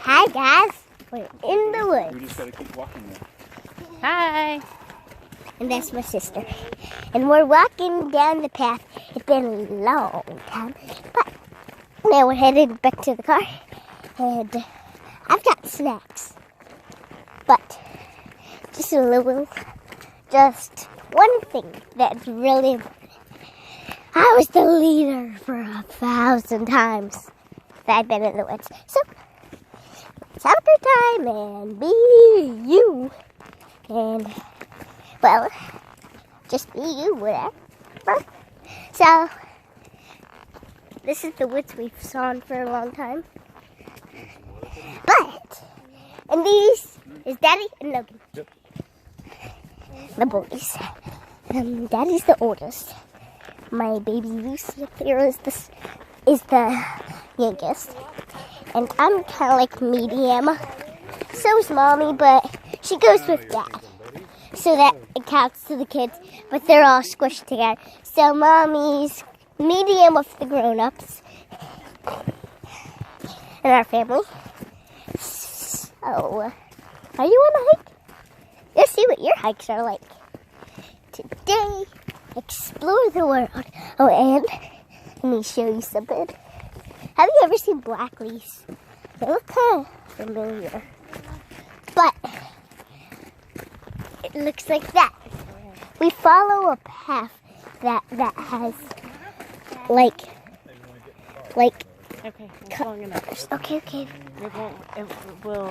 Hi guys, we're in the woods. We just gotta keep walking there. Hi. And that's my sister. And we're walking down the path. It's been a long time. But now we're headed back to the car. And I've got snacks. But just one thing that's really important. I was the leader for 1,000 times that I've been in the woods. So let's have a good time and be you. And well, just be you, whatever. So, this is the woods we've sawn for a long time. But, and these is Daddy and Logan. Yep. The boys. Daddy's the oldest. My baby Lucy up there is the youngest. And I'm kind of like medium. So is Mommy, but she goes with Dad. So that it counts to the kids, but they're all squished together. So Mommy's medium with the grown-ups in our family. So, are you on a hike? Let's see what your hikes are like. Today, explore the world. Oh, and let me show you something. Have you ever seen black leaves? They look kind of familiar. But it looks like that. We follow a path that has like Okay, it's long enough. okay. It will